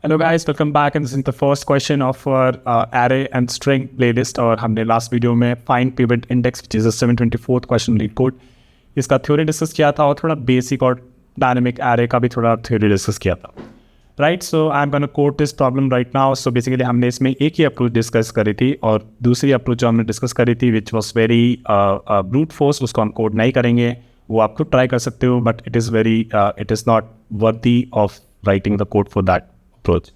Hello guys, welcome back and this is the first question of our array and string playlist और हमने last video में find pivot index which is the 724th question lead code इसका theory discuss किया था और थोड़ा basic और dynamic array का भी थोड़ा theory discuss किया था. Right, so I'm gonna code this problem right now. So basically हमने इसमें एक ही approach discuss करी थी और दूसरी approach जो हमने discuss करी थी which was very brute force उसको हम code नहीं करेंगे. वो आप खुद try कर सकते हो but it is not worthy of writing the code for that approach.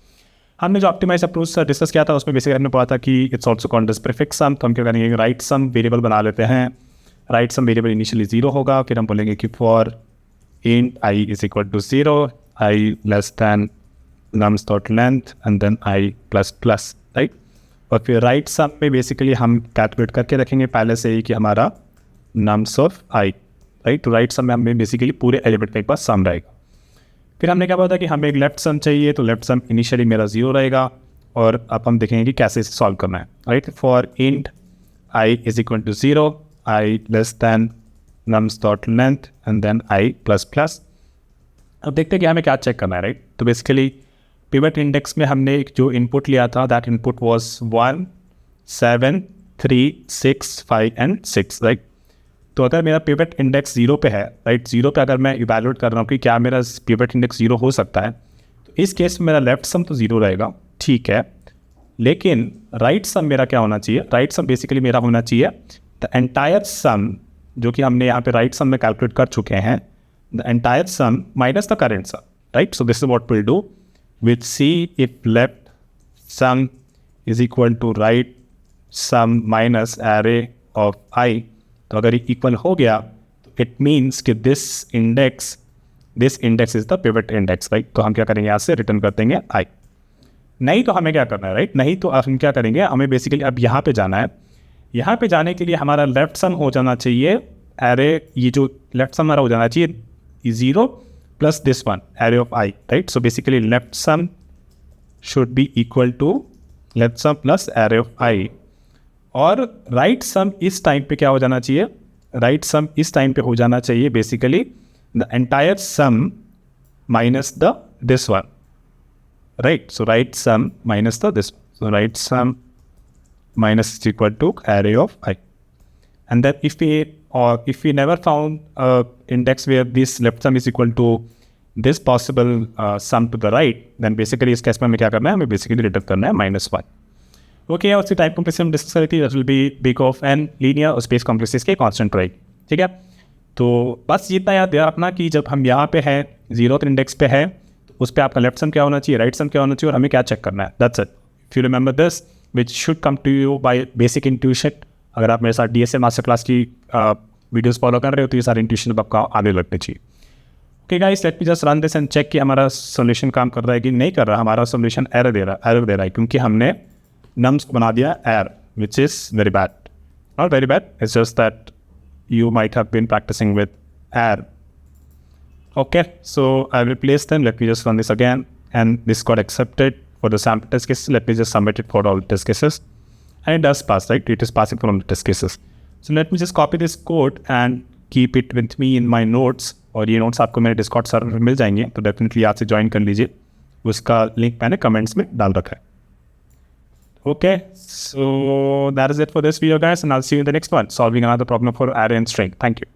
हमने जो ऑप्टिमाइज अप्रोच डिस्कस किया था उसमें बेसिकली हमने पढ़ा था कि it's also called as prefix sum. तो हम क्या करेंगे, राइट सम वेरिएबल बना लेते हैं. राइट सम वेरिएबल इनिशियली 0 होगा, फिर हम बोलेंगे कि for int i is equal to 0, i less than nums dot length and then i plus plus. Right, और फिर राइट सम में बेसिकली हम कैलकुलेट करके रखेंगे पहले से ही कि हमारा नम्स ऑफ आई. राइट, तो राइट सम में हमें बेसिकली पूरे एलिमेंट में एक बार सम रहेगा. फिर हमने क्या बोला कि हमें एक लेफ्ट सम चाहिए, तो लेफ्ट सम इनिशियली मेरा 0 रहेगा और अब हम देखेंगे कि कैसे इसे सॉल्व करना है. Right, for int i is equal to 0, i less than nums dot length and then i plus plus. अब देखते हैं कि हमें क्या चेक करना है. राइट, तो बेसिकली पिवट इंडेक्स में हमने जो इनपुट लिया था that input was 1, 7, 3, 6, 5 and 6. Right, तो अगर मेरा पिवट इंडेक्स 0 पे है, राइट, 0 पे अगर मैं इवैल्यूएट कर रहा हूँ कि क्या मेरा पिवट इंडेक्स 0 हो सकता है, तो इस केस में मेरा लेफ्ट सम तो 0 रहेगा. ठीक है, लेकिन राइट सम मेरा क्या होना चाहिए? राइट सम बेसिकली मेरा होना चाहिए द एंटायर सम, जो कि हमने यहाँ पे राइट सम में कैलकुलेट कर चुके हैं, the entire sum minus the current sum. Right, so this is what we'll do. We'll see if left sum is equal to right sum minus array of I. तो अगर ये इक्वल हो गया तो इट मीन्स कि this index is the pivot index. Right, तो हम क्या करेंगे, यहाँ से रिटर्न कर देंगे आई. नहीं तो हमें क्या करना है, राइट, नहीं तो हम क्या करेंगे, हमें बेसिकली अब यहाँ पे जाना है. यहाँ पे जाने के लिए हमारा लेफ्ट सम हो जाना चाहिए एरे, ये जो लेफ्ट सम हमारा हो जाना चाहिए 0 plus this one array of I. Right, so basically left sum should be equal to left sum plus array of I. और राइट सम इस टाइम पे क्या हो जाना चाहिए, राइट सम इस टाइम पे हो जाना चाहिए basically the entire sum minus the this one. Right, so right sum minus the this, so right sum minus is equal to array of i. And then if we never found index where this left sum is equal to this possible sum to the right, then basically इस case में हमें क्या करना है, हमें basically return करना है -1. Okay, और उसकी टाइप कॉम्प्लेक्सिटी हम डिस्कस करी थी, that will be big of n linear और स्पेस कॉम्प्लेक्सिटी के कांस्टेंट रहेगी. ठीक है, तो बस इतना याद रखना कि जब हम यहाँ पे हैं 0th इंडेक्स पे है, तो उस पर आपका लेफ्ट सम क्या होना चाहिए, राइट सम क्या होना चाहिए और हमें क्या चेक करना है. That's it. If you remember this which should come to you by basic intuition. अगर आप मेरे साथ DSA मास्टर क्लास की वीडियोस फॉलो कर रहे हो तो ये सारे इंट्यूशन आपका आगे लगने चाहिए. Okay guys, let me just run this and check कि हमारा सोल्यूशन काम कर रहा है कि नहीं कर रहा. हमारा सोल्यूशन एरर दे रहा है क्योंकि हमने nums को बना दिया error, which is very bad. Not very bad, it's just that you might have been practicing with error. Okay, so I will place them. Let me just run this again, and this got accepted for the sample test cases. Let me just submit it for all test cases, and it does pass, right? It is passing for all the test cases. So let me just copy this code and keep it with me in my notes. और ये notes आपको मेरे Discord server में मिल जाएंगे, तो definitely यहाँ से join कर लीजिए. उसका link मैंने comments में डाल रखा है. Okay, so that is it for this video guys, and I'll see you in the next one, solving another problem for array and string. Thank you.